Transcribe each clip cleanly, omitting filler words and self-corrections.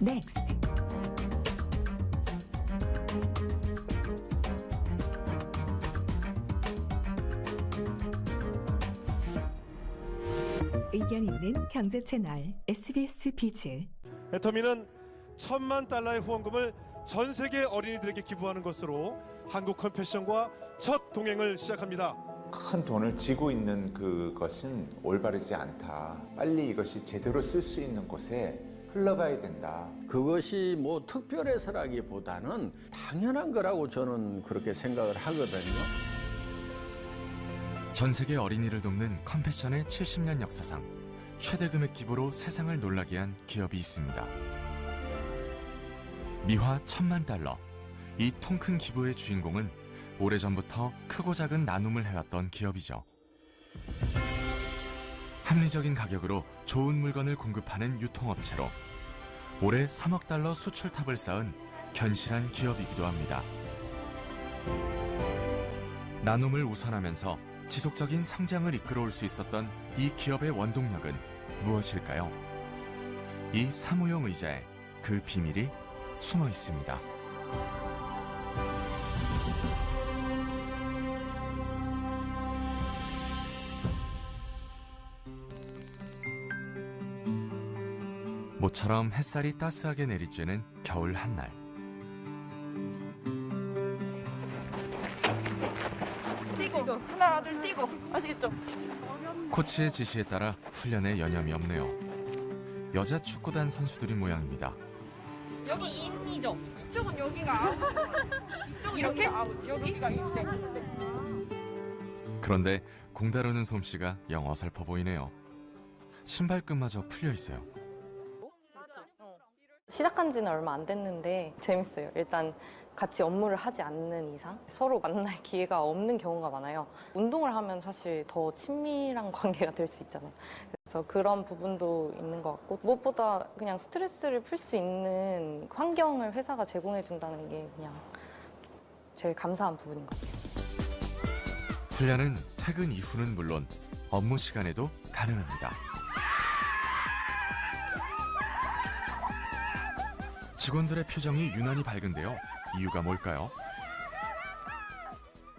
Next. 의견 있는 경제 채널 SBS 비즈. 애터미는 $10,000,000의 후원금을 전 세계 어린이들에게 기부하는 것으로 한국 컴패션과 첫 동행을 시작합니다. 큰 돈을 쥐고 있는 그것은 올바르지 않다. 빨리 이것이 제대로 쓸 수 있는 곳에 흘러가야 된다. 그것이 뭐 특별해서라기보다는 당연한 거라고 저는 그렇게 생각을 하거든요. 전 세계 어린이를 돕는 컴패션의 70년 역사상 최대 금액 기부로 세상을 놀라게 한 기업이 있습니다. 미화 $10,000,000. 이 통 큰 기부의 주인공은 오래전부터 크고 작은 나눔을 해왔던 기업이죠. 합리적인 가격으로 좋은 물건을 공급하는 유통업체로 올해 $3억 수출탑을 쌓은 견실한 기업이기도 합니다. 나눔을 우선하면서 지속적인 성장을 이끌어올 수 있었던 이 기업의 원동력은 무엇일까요? 이 사무용 의자에 그 비밀이 숨어 있습니다. 모처럼 햇살이 따스하게 내리쬐는 겨울 한날. 뛰고 하나 둘 뛰고 아시겠죠? 코치의 지시에 따라 훈련에 여념이 없네요. 여자 축구단 선수들이 모양입니다. 여기 인이죠. 이쪽은 여기가 아웃. 이쪽은 이렇게? 아웃. 여기가 인. 네. 그런데 공 다루는 솜씨가 영 어설퍼 보이네요. 신발끈마저 풀려 있어요. 시작한 지는 얼마 안 됐는데 재밌어요. 일단 같이 업무를 하지 않는 이상 서로 만날 기회가 없는 경우가 많아요. 운동을 하면 사실 더 친밀한 관계가 될 수 있잖아요. 그래서 그런 부분도 있는 것 같고 무엇보다 그냥 스트레스를 풀 수 있는 환경을 회사가 제공해 준다는 게 그냥 제일 감사한 부분인 것 같아요. 훈련은 퇴근 이후는 물론 업무 시간에도 가능합니다. 직원들의 표정이 유난히 밝은데요. 이유가 뭘까요?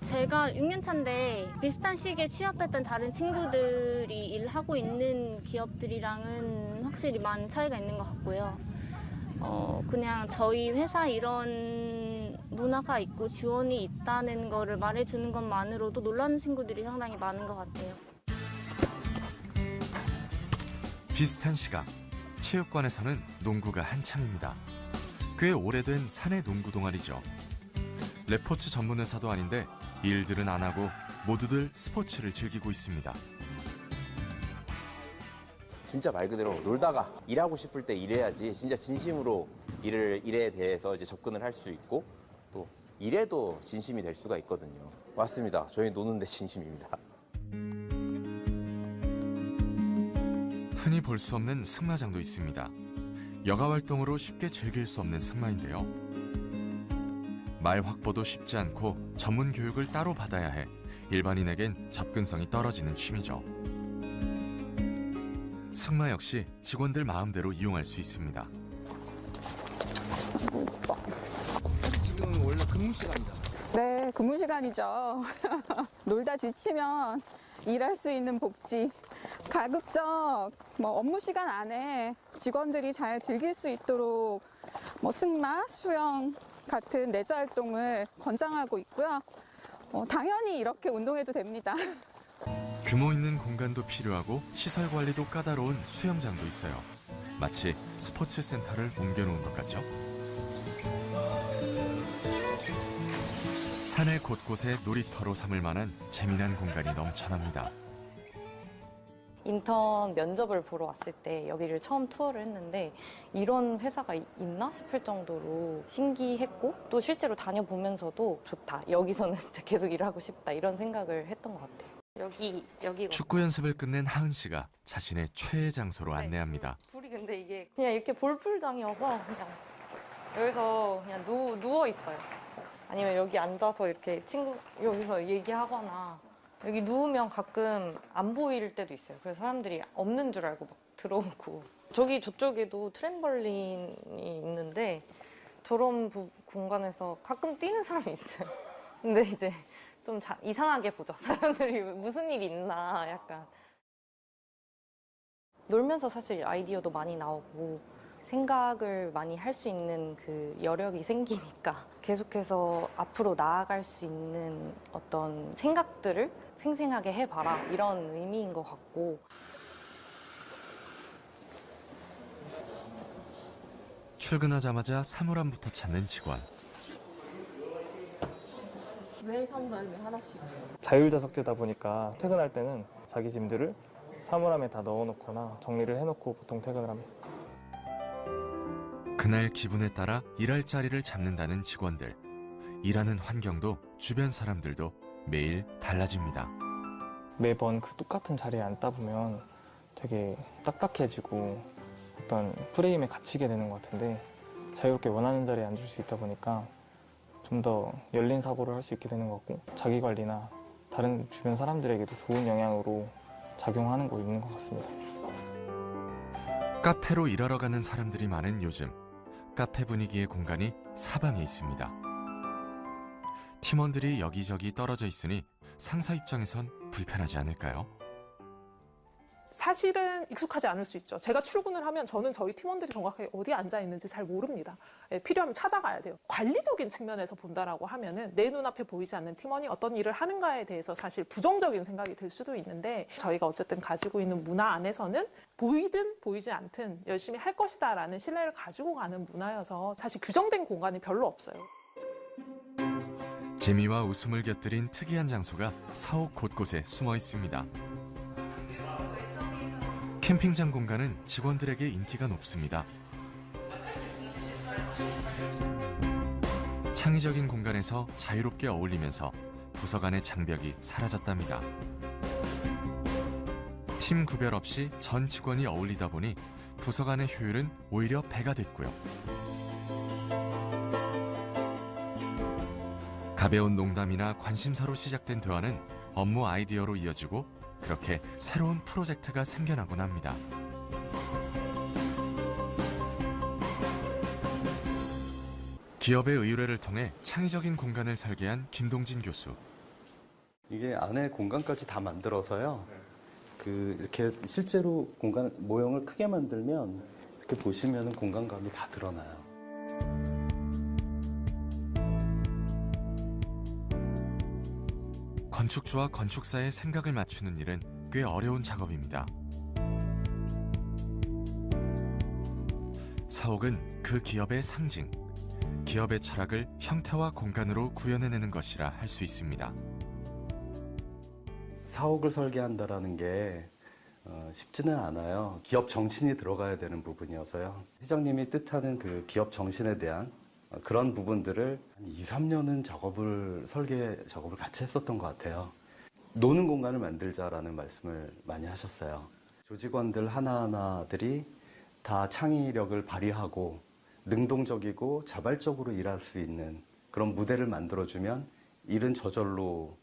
제가 6년 차인데 비슷한 시기에 취업했던 다른 친구들이 일하고 있는 기업들이랑은 확실히 많은 차이가 있는 것 같고요. 그냥 저희 회사 이런 문화가 있고 지원이 있다는 거를 말해주는 것만으로도 놀라는 친구들이 상당히 많은 것 같아요. 비슷한 시각, 체육관에서는 농구가 한창입니다. 꽤 오래된 사내 농구 동아리죠. 레포츠 전문 회사도 아닌데 일들은 안 하고 모두들 스포츠를 즐기고 있습니다. 진짜 말 그대로 놀다가 일하고 싶을 때 일해야지 진짜 진심으로 일에 대해서 이제 접근을 할 수 있고 또 일에도 진심이 될 수가 있거든요. 맞습니다. 저희 노는 데 진심입니다. 흔히 볼 수 없는 승마장도 있습니다. 여가 활동으로 쉽게 즐길 수 없는 승마인데요. 말 확보도 쉽지 않고 전문 교육을 따로 받아야 해 일반인에겐 접근성이 떨어지는 취미죠. 승마 역시 직원들 마음대로 이용할 수 있습니다. 지금 원래 근무 시간이잖아요. 네, 근무 시간이죠. 놀다 지치면 일할 수 있는 복지. 가급적 업무 시간 안에 직원들이 잘 즐길 수 있도록 승마, 수영 같은 레저 활동을 권장하고 있고요. 당연히 이렇게 운동해도 됩니다. 규모 있는 공간도 필요하고 시설 관리도 까다로운 수영장도 있어요. 마치 스포츠 센터를 옮겨놓은 것 같죠? 산의 곳곳에 놀이터로 삼을 만한 재미난 공간이 넘쳐납니다. 인턴 면접을 보러 왔을 때 여기를 처음 투어를 했는데 이런 회사가 있나 싶을 정도로 신기했고 또 실제로 다녀보면서도 좋다. 여기서는 진짜 계속 일하고 싶다. 이런 생각을 했던 것 같아요. 여기 축구 연습을 끝낸 하은 씨가 자신의 최애 장소로 안내합니다. 불이 근데 이게 그냥 이렇게 볼풀장이어서 그냥 여기서 그냥 누워 있어요. 아니면 여기 앉아서 이렇게 여기서 얘기하거나 여기 누우면 가끔 안 보일 때도 있어요. 그래서 사람들이 없는 줄 알고 막 들어오고 저쪽에도 트램벌린이 있는데 저런 공간에서 가끔 뛰는 사람이 있어요. 근데 이제 좀 이상하게 보죠. 사람들이 무슨 일이 있나 약간. 놀면서 사실 아이디어도 많이 나오고 생각을 많이 할 수 있는 그 여력이 생기니까 계속해서 앞으로 나아갈 수 있는 어떤 생각들을 생생하게 해봐라 이런 의미인 것 같고. 출근하자마자 사물함부터 찾는 직원. 왜 사물함에 하나씩? 자율자 석제다 보니까 퇴근할 때는 자기 짐들을 사물함에 다 넣어놓거나 정리를 해놓고 보통 퇴근을 합니다. 그날 기분에 따라 일할 자리를 잡는다는 직원들. 일하는 환경도 주변 사람들도 매일 달라집니다. 매번 그 똑같은 자리에 앉다 보면 되게 딱딱해지고 어떤 프레임에 갇히게 되는 것 같은데 자유롭게 원하는 자리에 앉을 수 있다 보니까 좀 더 열린 사고를 할 수 있게 되는 것 같고 자기 관리나 다른 주변 사람들에게도 좋은 영향으로 작용하는 거 있는 것 같습니다. 카페로 일하러 가는 사람들이 많은 요즘 카페 분위기의 공간이 사방에 있습니다. 팀원들이 여기저기 떨어져 있으니 상사 입장에선 불편하지 않을까요? 사실은 익숙하지 않을 수 있죠. 제가 출근을 하면 저는 저희 팀원들이 정확하게 어디에 앉아 있는지 잘 모릅니다. 필요하면 찾아가야 돼요. 관리적인 측면에서 본다라고 하면은 내 눈앞에 보이지 않는 팀원이 어떤 일을 하는가에 대해서 사실 부정적인 생각이 들 수도 있는데 저희가 어쨌든 가지고 있는 문화 안에서는 보이든 보이지 않든 열심히 할 것이다라는 신뢰를 가지고 가는 문화여서 사실 규정된 공간이 별로 없어요. 재미와 웃음을 곁들인 특이한 장소가 사옥 곳곳에 숨어 있습니다. 캠핑장 공간은 직원들에게 인기가 높습니다. 창의적인 공간에서 자유롭게 어울리면서 부서 간의 장벽이 사라졌답니다. 팀 구별 없이 전 직원이 어울리다 보니 부서 간의 효율은 오히려 배가 됐고요. 가벼운 농담이나 관심사로 시작된 대화는 업무 아이디어로 이어지고 그렇게 새로운 프로젝트가 생겨나곤 합니다. 기업의 의뢰를 통해 창의적인 공간을 설계한 김동진 교수. 이게 안에 공간까지 다 만들어서요. 이렇게 실제로 공간 모형을 크게 만들면 이렇게 보시면 공간감이 다 드러나요. 건축주와 건축사의 생각을 맞추는 일은 꽤 어려운 작업입니다. 사옥은 그 기업의 상징, 기업의 철학을 형태와 공간으로 구현해내는 것이라 할 수 있습니다. 사옥을 설계한다라는 게 쉽지는 않아요. 기업 정신이 들어가야 되는 부분이어서요. 회장님이 뜻하는 그 기업 정신에 대한 그런 부분들을 한 2, 3년은 설계 작업을 같이 했었던 것 같아요. 노는 공간을 만들자라는 말씀을 많이 하셨어요. 조직원들 하나하나들이 다 창의력을 발휘하고 능동적이고 자발적으로 일할 수 있는 그런 무대를 만들어주면 일은 저절로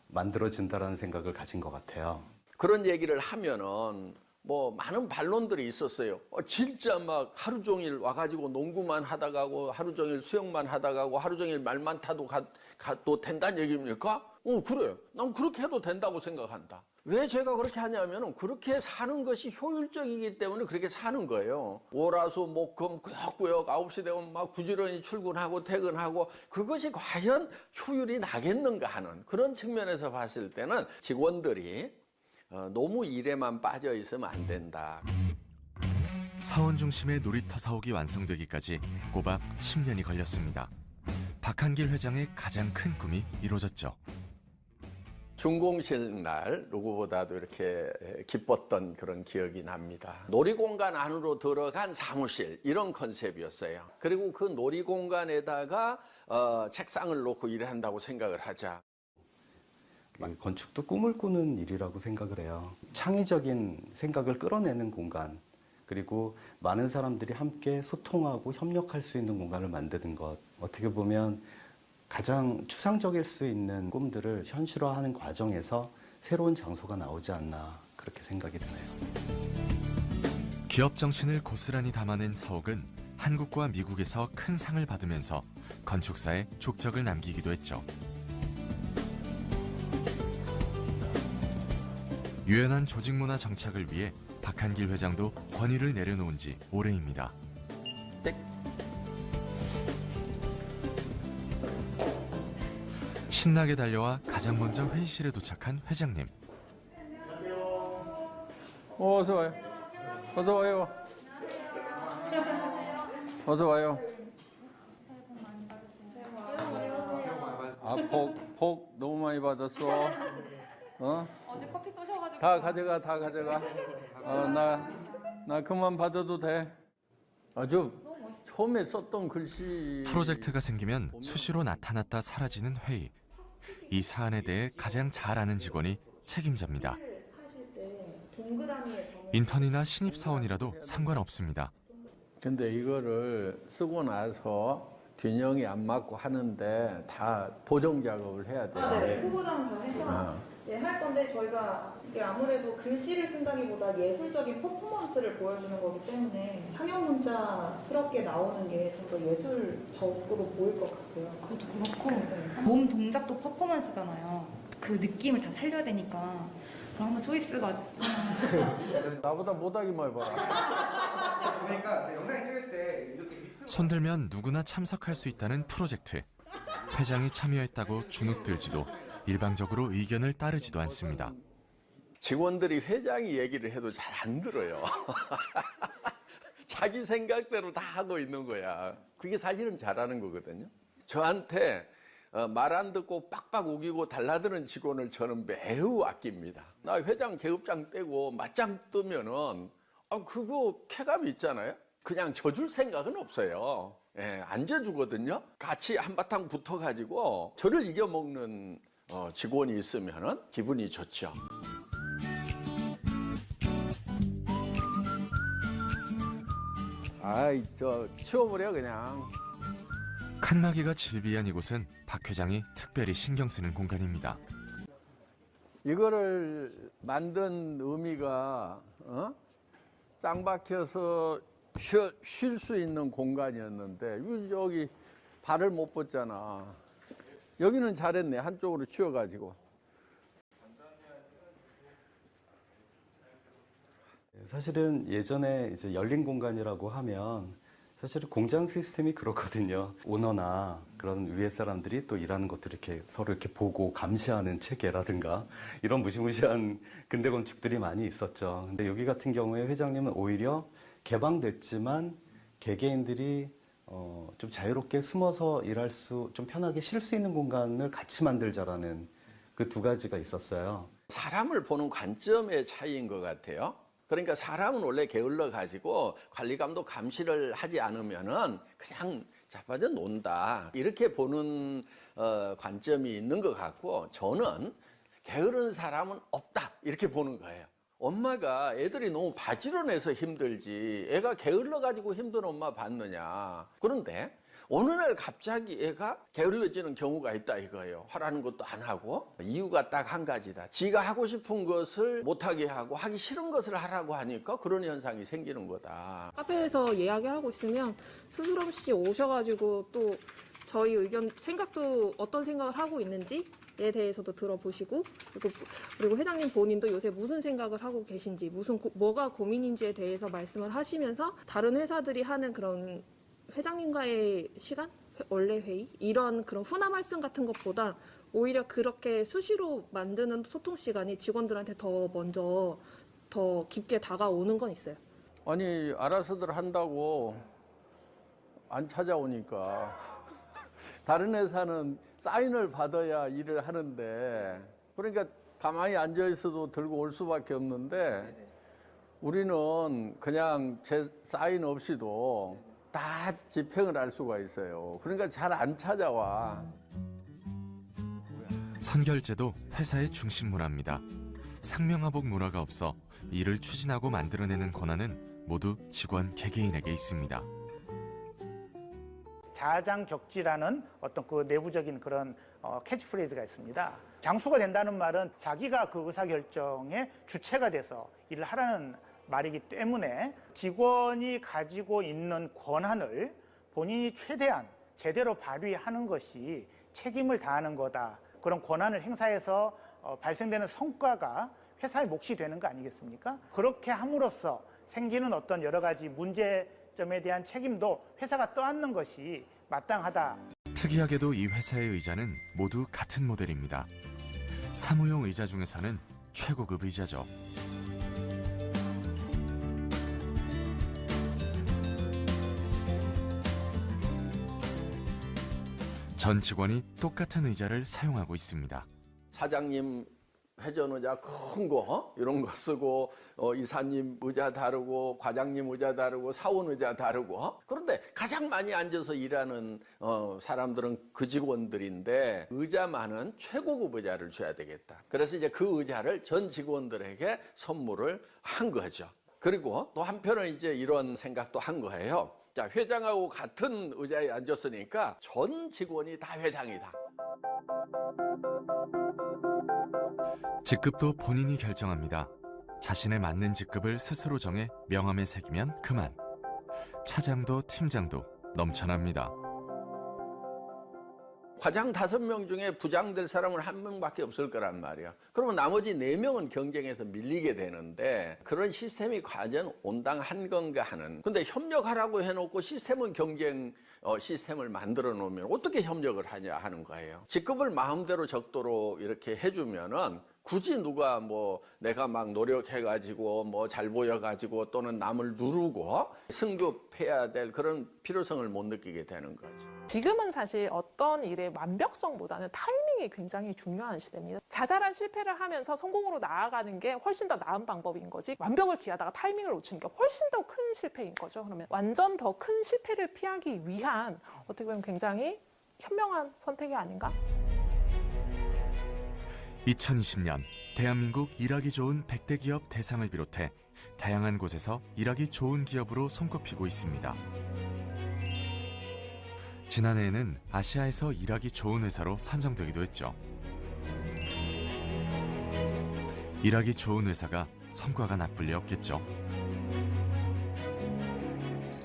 만들어진다라는 생각을 가진 것 같아요. 그런 얘기를 하면은 뭐 많은 반론들이 있었어요. 진짜 막 하루 종일 와가지고 농구만 하다 가고 하루 종일 수영만 하다 가고 하루 종일 말만 타도 가도 된다는 얘기입니까? 그래. 난 그렇게 해도 된다고 생각한다. 왜 제가 그렇게 하냐면은 그렇게 사는 것이 효율적이기 때문에 그렇게 사는 거예요. 월화수목금 꾸역꾸역 9시 되면 막 부지런히 출근하고 퇴근하고 그것이 과연 효율이 나겠는가 하는 그런 측면에서 봤을 때는 직원들이 너무 일에만 빠져 있으면 안 된다. 사원 중심의 놀이터 사옥이 완성되기까지 꼬박 10년이 걸렸습니다. 박한길 회장의 가장 큰 꿈이 이루어졌죠. 준공식 날 누구보다도 이렇게 기뻤던 그런 기억이 납니다. 놀이공간 안으로 들어간 사무실 이런 컨셉이었어요. 그리고 그 놀이공간에다가 책상을 놓고 일을 한다고 생각을 하자. 건축도 꿈을 꾸는 일이라고 생각을 해요. 창의적인 생각을 끌어내는 공간, 그리고 많은 사람들이 함께 소통하고 협력할 수 있는 공간을 만드는 것. 어떻게 보면 가장 추상적일 수 있는 꿈들을 현실화하는 과정에서 새로운 장소가 나오지 않나 그렇게 생각이 드네요. 기업 정신을 고스란히 담아낸 사옥은 한국과 미국에서 큰 상을 받으면서 건축사에 족적을 남기기도 했죠. 유연한 조직문화 정착을 위해 박한길 회장도 권위를 내려놓은 지 오래입니다. 신나게 달려와 가장 먼저 회의실에 도착한 회장님. 어서 와요. 어서 와요. 어서 와요. 아, 복 너무 많이 받았어. 어? 어제 커피 쏘셔가지고. 다 가져가. 나 그만 받아도 돼. 아주 처음에 썼던 글씨. 프로젝트가 생기면 수시로 나타났다 사라지는 회의. 이 사안에 대해 가장 잘 아는 직원이 책임자입니다. 인턴이나 신입사원이라도 상관없습니다. 근데 이거를 쓰고 나서 균형이 안 맞고 하는데 다 보정 작업을 해야 돼요. 네, 후보자는 다 해서 할 건데 저희가 이게 아무래도 글씨를 쓴다기보다 예술적인 퍼포먼스를 보여주는 거기 때문에 상형 문자스럽게 나오는 게 좀 더 예술적으로 보일 것 같고요. 그것도 그렇고 몸 동작도 퍼포먼스잖아요. 그 느낌을 다 살려야 되니까. 그럼 한번 초이스가 나보다 못하기만 해봐라. 그러니까 영상이 찍을 때 이렇게 손들면 누구나 참석할 수 있다는 프로젝트. 회장이 참여했다고 주눅들지도 일방적으로 의견을 따르지도 않습니다. 직원들이 회장이 얘기를 해도 잘 안 들어요. 자기 생각대로 다 하고 있는 거야. 그게 사실은 잘하는 거거든요. 저한테 말 안 듣고 빡빡 우기고 달라드는 직원을 저는 매우 아낍니다. 나 회장 계급장 떼고 맞짱 뜨면은 그거 쾌감이 있잖아요. 그냥 져줄 생각은 없어요. 예, 안 져주거든요. 같이 한바탕 붙어가지고 저를 이겨먹는 직원이 있으면은 기분이 좋죠. 아이, 치워버려 그냥. 칸막이가 질비한 이곳은 박 회장이 특별히 신경 쓰는 공간입니다. 이거를 만든 의미가 짱 박혀서 쉴 수 있는 공간이었는데 여기 발을 못 뻗잖아. 여기는 잘했네. 한쪽으로 치워가지고. 사실은 예전에 이제 열린 공간이라고 하면 사실은 공장 시스템이 그렇거든요. 오너나 그런 위에 사람들이 또 일하는 것들을 이렇게 서로 이렇게 보고 감시하는 체계라든가 이런 무시무시한 근대 건축들이 많이 있었죠. 근데 여기 같은 경우에 회장님은 오히려 개방됐지만 개개인들이 좀 자유롭게 숨어서 일할 수, 좀 편하게 쉴 수 있는 공간을 같이 만들자라는 그 두 가지가 있었어요. 사람을 보는 관점의 차이인 것 같아요. 그러니까 사람은 원래 게을러 가지고 관리감독 감시를 하지 않으면은 그냥 자빠져 논다 이렇게 보는 관점이 있는 것 같고, 저는 게으른 사람은 없다 이렇게 보는 거예요. 엄마가 애들이 너무 바지런해서 힘들지 애가 게을러 가지고 힘든 엄마 봤느냐. 그런데 어느 날 갑자기 애가 게을러지는 경우가 있다 이거예요. 하라는 것도 안 하고. 이유가 딱 한 가지다. 지가 하고 싶은 것을 못하게 하고 하기 싫은 것을 하라고 하니까 그런 현상이 생기는 거다. 카페에서 이야기하고 있으면 스스럼 없이 오셔가지고 또 저희 의견, 생각도 어떤 생각을 하고 있는지에 대해서도 들어보시고, 그리고 회장님 본인도 요새 무슨 생각을 하고 계신지, 뭐가 고민인지에 대해서 말씀을 하시면서 다른 회사들이 하는 그런 회장님과의 시간? 원래 회의? 이런 그런 훈화 말씀 같은 것보다 오히려 그렇게 수시로 만드는 소통 시간이 직원들한테 더 먼저 더 깊게 다가오는 건 있어요. 아니, 알아서들 한다고 안 찾아오니까 다른 회사는 사인을 받아야 일을 하는데, 그러니까 가만히 앉아 있어도 들고 올 수밖에 없는데 우리는 그냥 제 사인 없이도 다 집행을 할 수가 있어요. 그러니까 잘 안 찾아와. 선결제도 회사의 중심 문화입니다. 상명하복 문화가 없어 일을 추진하고 만들어내는 권한은 모두 직원 개개인에게 있습니다. 자장격지라는 어떤 그 내부적인 그런 캐치프레이즈가 있습니다. 장수가 된다는 말은 자기가 그 의사결정의 주체가 돼서 일을 하라는 말이기 때문에 직원이 가지고 있는 권한을 본인이 최대한 제대로 발휘하는 것이 책임을 다하는 거다. 그런 권한을 행사해서 발생되는 성과가 회사의 몫이 되는 거 아니겠습니까? 그렇게 함으로써 생기는 어떤 여러 가지 문제점에 대한 책임도 회사가 떠안는 것이 마땅하다. 특이하게도 이 회사의 의자는 모두 같은 모델입니다. 사무용 의자 중에서는 최고급 의자죠. 전 직원이 똑같은 의자를 사용하고 있습니다. 사장님 회전 의자 큰 거 이런 거 쓰고 이사님 의자 다르고 과장님 의자 다르고 사원 의자 다르고 그런데 가장 많이 앉아서 일하는 사람들은 그 직원들인데 의자만은 최고급 의자를 줘야 되겠다. 그래서 이제 그 의자를 전 직원들에게 선물을 한 거죠. 그리고 또 한편은 이제 이런 생각도 한 거예요. 자, 회장하고 같은 의자에 앉았으니까 전 직원이 다 회장이다. 직급도 본인이 결정합니다. 자신에 맞는 직급을 스스로 정해 명함에 새기면 그만. 차장도 팀장도 넘쳐납니다. 과장 5명 중에 부장 될 사람은 1명밖에 없을 거란 말이야. 그러면 나머지 4명은 경쟁에서 밀리게 되는데 그런 시스템이 과연 온당한 건가 하는. 근데 협력하라고 해놓고 시스템은 경쟁 시스템을 만들어 놓으면 어떻게 협력을 하냐 하는 거예요. 직급을 마음대로 적도록 이렇게 해주면은 굳이 누가 뭐 내가 막 노력해가지고 뭐 잘 보여가지고 또는 남을 누르고 승급해야 될 그런 필요성을 못 느끼게 되는 거죠. 지금은 사실 어떤 일의 완벽성보다는 타이밍이 굉장히 중요한 시대입니다. 자잘한 실패를 하면서 성공으로 나아가는 게 훨씬 더 나은 방법인 거지 완벽을 기하다가 타이밍을 놓치는 게 훨씬 더 큰 실패인 거죠. 그러면 완전 더 큰 실패를 피하기 위한 어떻게 보면 굉장히 현명한 선택이 아닌가? 2020년 대한민국 일하기 좋은 100대 기업 대상을 비롯해 다양한 곳에서 일하기 좋은 기업으로 손꼽히고 있습니다. 지난해에는 아시아에서 일하기 좋은 회사로 선정되기도 했죠. 일하기 좋은 회사가 성과가 나쁠 리 없겠죠.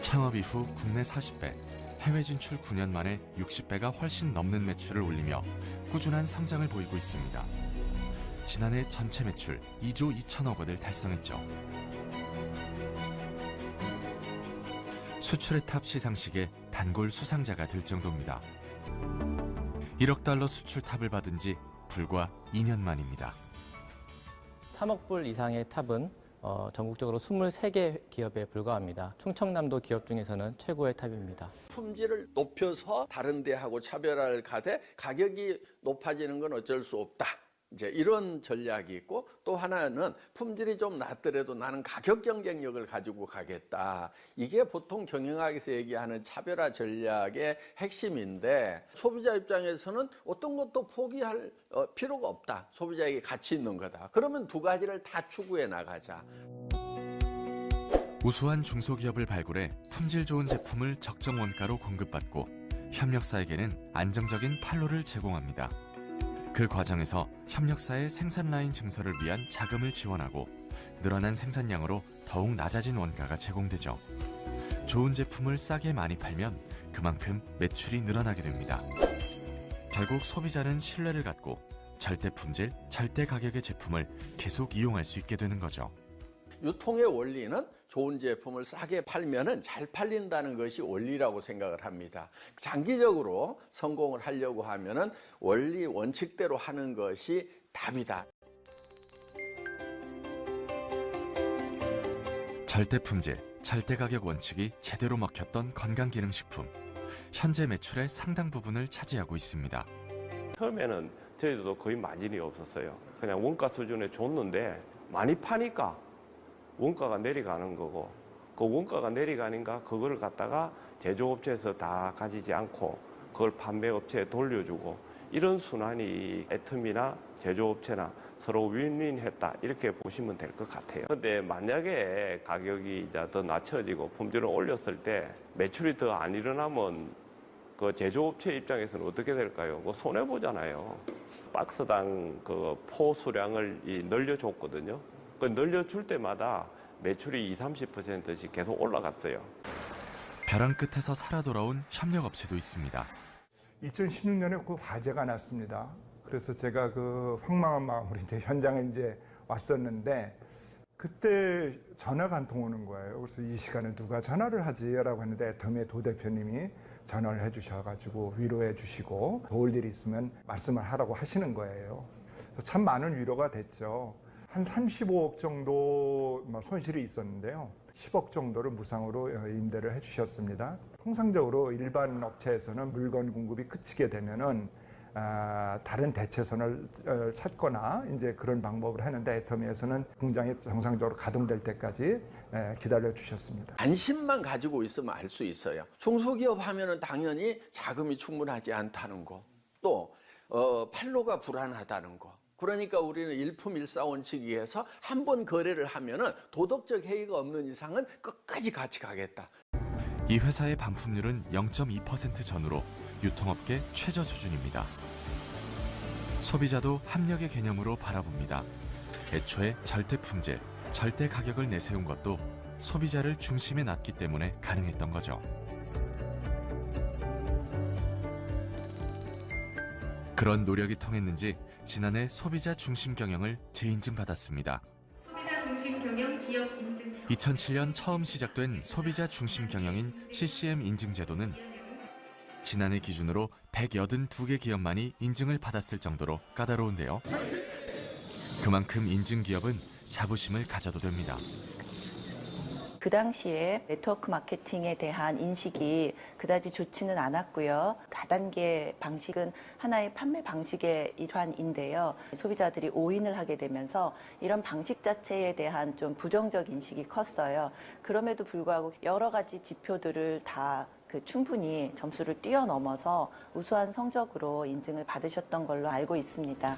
창업 이후 국내 40배, 해외 진출 9년 만에 60배가 훨씬 넘는 매출을 올리며 꾸준한 성장을 보이고 있습니다. 지난해 전체 매출 2조 2천억 원을 달성했죠. 수출의 탑 시상식에 단골 수상자가 될 정도입니다. 1억 달러 수출 탑을 받은 지 불과 2년 만입니다. 3억 불 이상의 탑은 전국적으로 23개 기업에 불과합니다. 충청남도 기업 중에서는 최고의 탑입니다. 품질을 높여서 다른 데하고 차별화를 가되 가격이 높아지는 건 어쩔 수 없다. 이제 이런 전략이 있고 또 하나는 품질이 좀 낮더라도 나는 가격 경쟁력을 가지고 가겠다. 이게 보통 경영학에서 얘기하는 차별화 전략의 핵심인데 소비자 입장에서는 어떤 것도 포기할 필요가 없다. 소비자에게 가치 있는 거다. 그러면 두 가지를 다 추구해 나가자. 우수한 중소기업을 발굴해 품질 좋은 제품을 적정 원가로 공급받고 협력사에게는 안정적인 판로를 제공합니다. 그 과정에서 협력사의 생산 라인 증설을 위한 자금을 지원하고 늘어난 생산량으로 더욱 낮아진 원가가 제공되죠. 좋은 제품을 싸게 많이 팔면 그만큼 매출이 늘어나게 됩니다. 결국 소비자는 신뢰를 갖고 절대 품질, 절대 가격의 제품을 계속 이용할 수 있게 되는 거죠. 유통의 원리는 좋은 제품을 싸게 팔면은 잘 팔린다는 것이 원리라고 생각을 합니다. 장기적으로 성공을 하려고 하면은 원리 원칙대로 하는 것이 답이다. 절대 품질, 절대 가격 원칙이 제대로 먹혔던 건강기능식품. 현재 매출의 상당 부분을 차지하고 있습니다. 처음에는 저희도 거의 마진이 없었어요. 그냥 원가 수준에 줬는데 많이 파니까 원가가 내려가는 거고 그 원가가 내려가니까 그걸 갖다가 제조업체에서 다 가지지 않고 그걸 판매업체에 돌려주고 이런 순환이 애텀이나 제조업체나 서로 윈윈했다 이렇게 보시면 될 것 같아요. 그런데 만약에 가격이 이제 더 낮춰지고 품질을 올렸을 때 매출이 더 안 일어나면 그 제조업체 입장에서는 어떻게 될까요? 그 손해 보잖아요. 박스당 그 포 수량을 늘려줬거든요. 그 늘려줄 때마다 매출이 20-30%씩 계속 올라갔어요. 벼랑 끝에서 살아 돌아온 협력업체도 있습니다. 2016년에 그 화재가 났습니다. 그래서 제가 그 황망한 마음으로 이제 현장에 이제 왔었는데 그때 전화가 한 통 오는 거예요. 그래서 이 시간에 누가 전화를 하지라고 했는데 애터미의 도 대표님이 전화를 해주셔가지고 위로해 주시고 도울 일이 있으면 말씀을 하라고 하시는 거예요. 그래서 참 많은 위로가 됐죠. 한 35억 정도 손실이 있었는데요. 10억 정도를 무상으로 임대를 해주셨습니다. 통상적으로 일반 업체에서는 물건 공급이 그치게 되면은 다른 대체선을 찾거나 이제 그런 방법을 하는데 애터미에서는 공장이 정상적으로 가동될 때까지 기다려 주셨습니다. 안심만 가지고 있으면 알 수 있어요. 중소기업 하면은 당연히 자금이 충분하지 않다는 거, 또 판로가 불안하다는 거. 그러니까 우리는 일품일사원칙위에서 한 번 거래를 하면은 도덕적 해이가 없는 이상은 끝까지 같이 가겠다. 이 회사의 반품률은 0.2% 전후로 유통업계 최저 수준입니다. 소비자도 합력의 개념으로 바라봅니다. 애초에 절대 품질, 절대 가격을 내세운 것도 소비자를 중심에 놨기 때문에 가능했던 거죠. 그런 노력이 통했는지 지난해 소비자 중심 경영을 재인증받았습니다. 소비자 중심 경영 기업 인증. 2007년 처음 시작된 소비자 중심 경영인 CCM 인증제도는 지난해 기준으로 182개 기업만이 인증을 받았을 정도로 까다로운데요. 그만큼 인증 기업은 자부심을 가져도 됩니다. 그 당시에 네트워크 마케팅에 대한 인식이 그다지 좋지는 않았고요. 다단계 방식은 하나의 판매 방식의 일환인데요. 소비자들이 오인을 하게 되면서 이런 방식 자체에 대한 좀 부정적 인식이 컸어요. 그럼에도 불구하고 여러 가지 지표들을 다 충분히 점수를 뛰어넘어서 우수한 성적으로 인증을 받으셨던 걸로 알고 있습니다.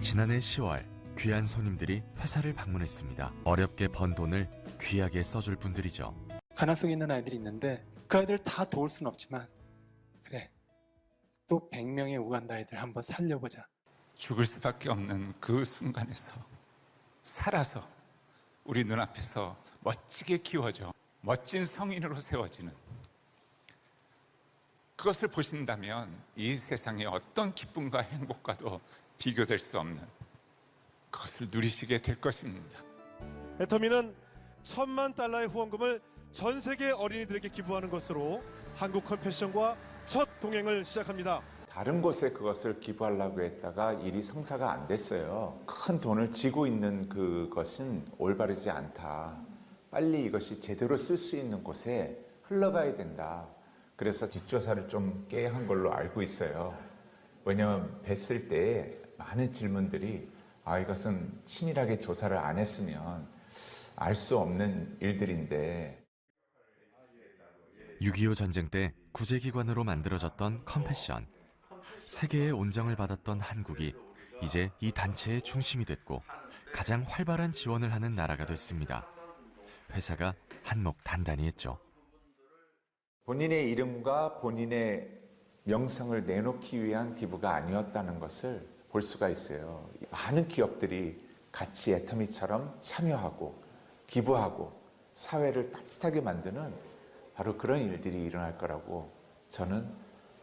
지난해 10월 귀한 손님들이 회사를 방문했습니다. 어렵게 번 돈을 귀하게 써줄 분들이죠. 가난성에 있는 아이들이 있는데 그 아이들을 다 도울 수는 없지만 그래, 또 100명의 우간다 아이들 한번 살려보자. 죽을 수밖에 없는 그 순간에서 살아서 우리 눈앞에서 멋지게 키워져 멋진 성인으로 세워지는 그것을 보신다면 이 세상의 어떤 기쁨과 행복과도 비교될 수 없는 그것을 누리시게 될 것입니다. 애터미는 $10,000,000의 후원금을 전 세계 어린이들에게 기부하는 것으로 한국 컴패션과 첫 동행을 시작합니다. 다른 곳에 그것을 기부하려고 했다가 일이 성사가 안 됐어요. 큰 돈을 쥐고 있는 그것은 올바르지 않다. 빨리 이것이 제대로 쓸 수 있는 곳에 흘러가야 된다. 그래서 뒷조사를 좀 깨야 한 걸로 알고 있어요. 왜냐하면 뵀을 때 많은 질문들이 이것은 치밀하게 조사를 안 했으면 알 수 없는 일들인데 6.25 전쟁 때 구제기관으로 만들어졌던 컴패션. 세계의 온정을 받았던 한국이 이제 이 단체의 중심이 됐고 가장 활발한 지원을 하는 나라가 됐습니다. 회사가 한몫 단단히 했죠. 본인의 이름과 본인의 명성을 내놓기 위한 기부가 아니었다는 것을 볼 수가 있어요. 많은 기업들이 같이 애터미처럼 참여하고 기부하고 사회를 따뜻하게 만드는 바로 그런 일들이 일어날 거라고 저는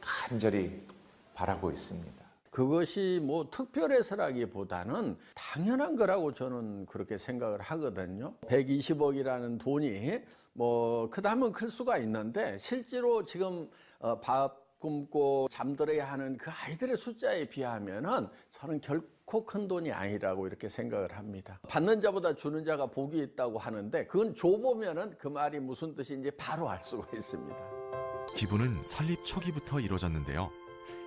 간절히 바라고 있습니다. 그것이 뭐 특별해서라기보다는 당연한 거라고 저는 그렇게 생각을 하거든요. 120억이라는 돈이 뭐 크다면 클 수가 있는데 실제로 지금 밥 굶고 잠들어야 하는 그 아이들의 숫자에 비하면은 저는 결코 큰 돈이 아니라고 이렇게 생각을 합니다. 받는 자보다 주는 자가 복이 있다고 하는데 그건 줘보면은 그 말이 무슨 뜻인지 바로 알 수가 있습니다. 기부는 설립 초기부터 이루어졌는데요.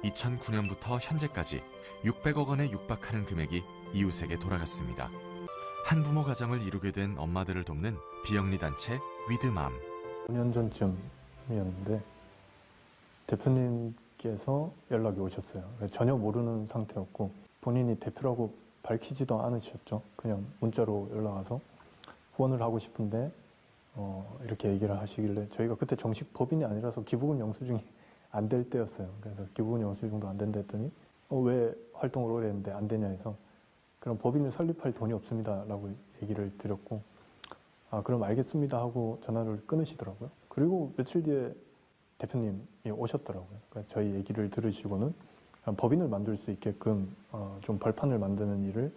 2009년부터 현재까지 600억 원에 육박하는 금액이 이웃에게 돌아갔습니다. 한부모 가정을 이루게 된 엄마들을 돕는 비영리 단체 위드맘. 5년 전쯤이었는데 대표님께서 연락이 오셨어요. 전혀 모르는 상태였고 본인이 대표라고 밝히지도 않으셨죠. 그냥 문자로 연락 와서 후원을 하고 싶은데 이렇게 얘기를 하시길래 저희가 그때 정식 법인이 아니라서 기부금 영수증이 안 될 때였어요. 그래서 기부금 영수증도 안 된다 했더니 왜 활동을 오래 했는데 안 되냐 해서 그럼 법인을 설립할 돈이 없습니다 라고 얘기를 드렸고 그럼 알겠습니다 하고 전화를 끊으시더라고요. 그리고 며칠 뒤에 대표님이 오셨더라고요. 그러니까 저희 얘기를 들으시고는 법인을 만들 수 있게끔 좀 벌판을 만드는 일을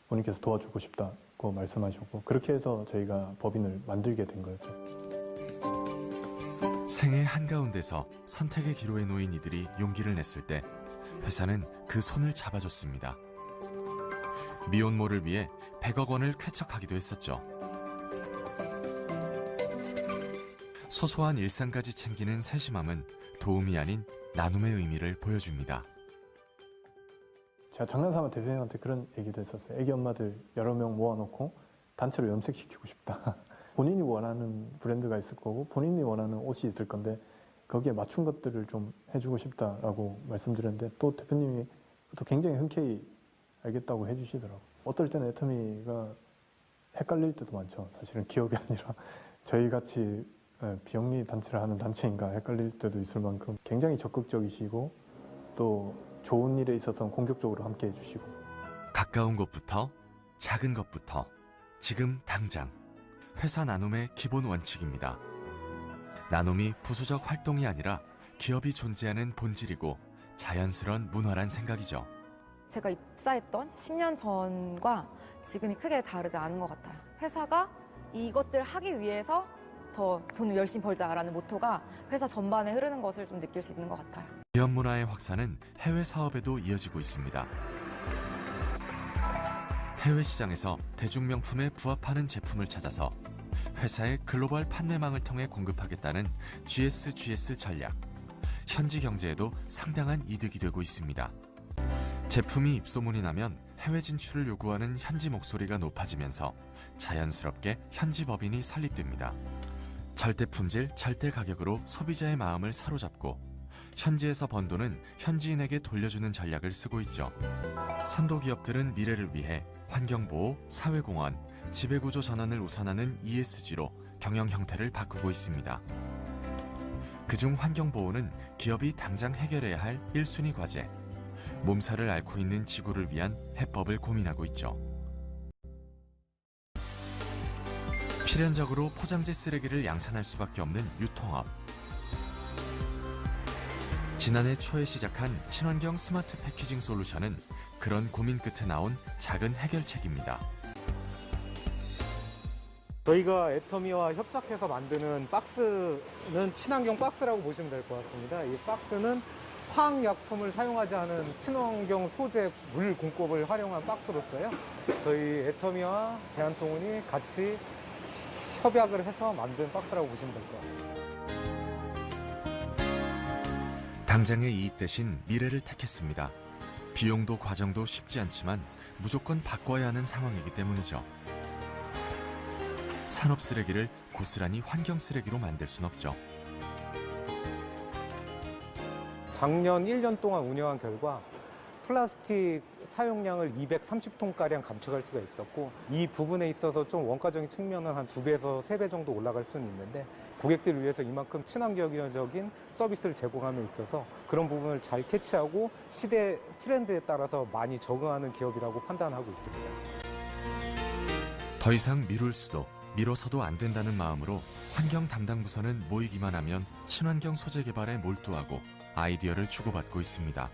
본인께서 도와주고 싶다고 말씀하셨고 그렇게 해서 저희가 법인을 만들게 된 거였죠. 생애 한가운데서 선택의 기로에 놓인 이들이 용기를 냈을 때 회사는 그 손을 잡아줬습니다. 미혼모를 위해 100억 원을 쾌척하기도 했었죠. 소소한 일상까지 챙기는 세심함은 도움이 아닌 나눔의 의미를 보여줍니다. 제가 장난삼아 대표님한테 그런 얘기도 했었어요. 애기 엄마들 여러 명 모아놓고 단체로 염색시키고 싶다. 본인이 원하는 브랜드가 있을 거고 본인이 원하는 옷이 있을 건데 거기에 맞춘 것들을 좀 해주고 싶다라고 말씀드렸는데 또 대표님이 또 굉장히 흔쾌히 알겠다고 해주시더라고요. 어떨 때는 애터미가 헷갈릴 때도 많죠. 사실은 기업이 아니라 저희 같이 비영리 단체를 하는 단체인가 헷갈릴 때도 있을 만큼 굉장히 적극적이시고 또 좋은 일에 있어서는 공격적으로 함께 해주시고 가까운 곳부터 작은 것부터 지금 당장 회사 나눔의 기본 원칙입니다. 나눔이 부수적 활동이 아니라 기업이 존재하는 본질이고 자연스러운 문화란 생각이죠. 제가 입사했던 10년 전과 지금이 크게 다르지 않은 것 같아요. 회사가 이것들 하기 위해서 더 돈을 열심히 벌자라는 모토가 회사 전반에 흐르는 것을 좀 느낄 수 있는 것 같아요. 기업 문화의 확산은 해외 사업에도 이어지고 있습니다. 해외 시장에서 대중명품에 부합하는 제품을 찾아서 회사의 글로벌 판매망을 통해 공급하겠다는 GSGS 전략. 현지 경제에도 상당한 이득이 되고 있습니다. 제품이 입소문이 나면 해외 진출을 요구하는 현지 목소리가 높아지면서 자연스럽게 현지 법인이 설립됩니다. 절대 품질, 절대 가격으로 소비자의 마음을 사로잡고 현지에서 번 돈은 현지인에게 돌려주는 전략을 쓰고 있죠. 선도 기업들은 미래를 위해 환경보호, 사회공헌, 지배구조 전환을 우선하는 ESG로 경영 형태를 바꾸고 있습니다. 그중 환경보호는 기업이 당장 해결해야 할 1순위 과제, 몸살을 앓고 있는 지구를 위한 해법을 고민하고 있죠. 필연적으로 포장재 쓰레기를 양산할 수밖에 없는 유통업. 지난해 초에 시작한 친환경 스마트 패키징 솔루션은 그런 고민 끝에 나온 작은 해결책입니다. 저희가 애터미와 협작해서 만드는 박스는 친환경 박스라고 보시면 될 것 같습니다. 이 박스는 화학약품을 사용하지 않은 친환경 소재 물 공법을 활용한 박스로서요. 저희 애터미와 대한통운이 같이 협약을 해서 만든 박스라고 보시면 될 것 같습니다. 당장의 이익 대신 미래를 택했습니다. 비용도 과정도 쉽지 않지만 무조건 바꿔야 하는 상황이기 때문이죠. 산업 쓰레기를 고스란히 환경 쓰레기로 만들 순 없죠. 작년 1년 동안 운영한 결과 플라스틱 사용량을 230톤가량 감축할 수가 있었고 이 부분에 있어서 좀 원가적인 측면은 한 2배에서 3배 정도 올라갈 수는 있는데 고객들을 위해서 이만큼 친환경적인 서비스를 제공함에 있어서 그런 부분을 잘 캐치하고 시대 트렌드에 따라서 많이 적응하는 기업이라고 판단하고 있습니다. 더 이상 미룰 수도 미뤄서도 안 된다는 마음으로 환경 담당 부서는 모이기만 하면 친환경 소재 개발에 몰두하고 아이디어를 주고받고 있습니다.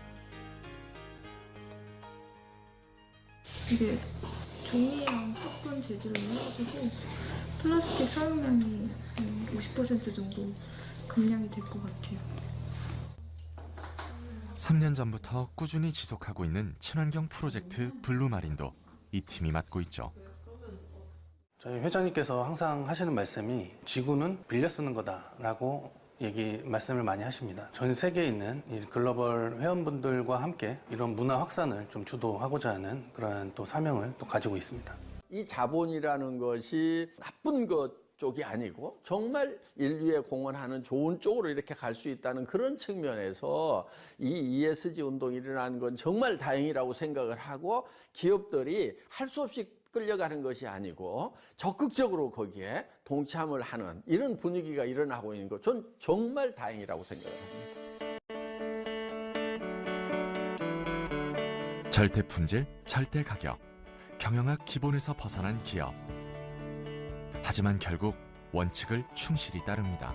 이게 종이랑 섞은 재질로 해가지고 플라스틱 사용량이 50% 정도 감량이 될 것 같아요. 3년 전부터 꾸준히 지속하고 있는 친환경 프로젝트 블루마린도 이 팀이 맡고 있죠. 저희 회장님께서 항상 하시는 말씀이 지구는 빌려 쓰는 거다라고 말씀을 많이 하십니다. 전 세계에 있는 이 글로벌 회원분들과 함께 이런 문화 확산을 좀 주도하고자 하는 그러한 또 사명을 또 가지고 있습니다. 이 자본이라는 것이 나쁜 것 쪽이 아니고 정말 인류에 공헌하는 좋은 쪽으로 이렇게 갈 수 있다는 그런 측면에서 이 ESG 운동이 일어나는 건 정말 다행이라고 생각을 하고 기업들이 할 수 없이 끌려가는 것이 아니고 적극적으로 거기에 동참을 하는 이런 분위기가 일어나고 있는 것, 전 정말 다행이라고 생각을 합니다. 절대 품질, 절대 가격. 경영학 기본에서 벗어난 기업. 하지만 결국 원칙을 충실히 따릅니다.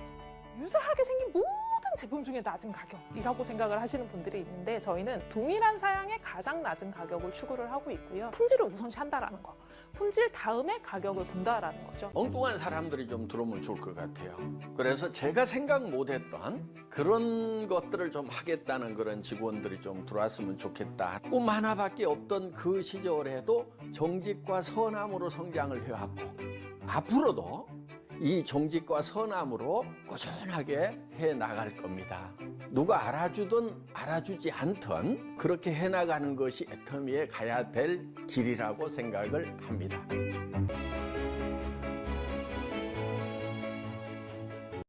유사하게 생긴 모든 제품 중에 낮은 가격이라고 생각을 하시는 분들이 있는데 저희는 동일한 사양의 가장 낮은 가격을 추구를 하고 있고요. 품질을 우선시한다라는 거. 품질 다음에 가격을 본다라는 거죠. 엉뚱한 사람들이 좀 들어오면 좋을 것 같아요. 그래서 제가 생각 못했던 그런 것들을 좀 하겠다는 그런 직원들이 좀 들어왔으면 좋겠다. 꿈 하나밖에 없던 그 시절에도 정직과 선함으로 성장을 해왔고 앞으로도 이 정직과 선함으로 꾸준하게 해나갈 겁니다. 누가 알아주든 알아주지 않든 그렇게 해나가는 것이 애터미에 가야 될 길이라고 생각을 합니다.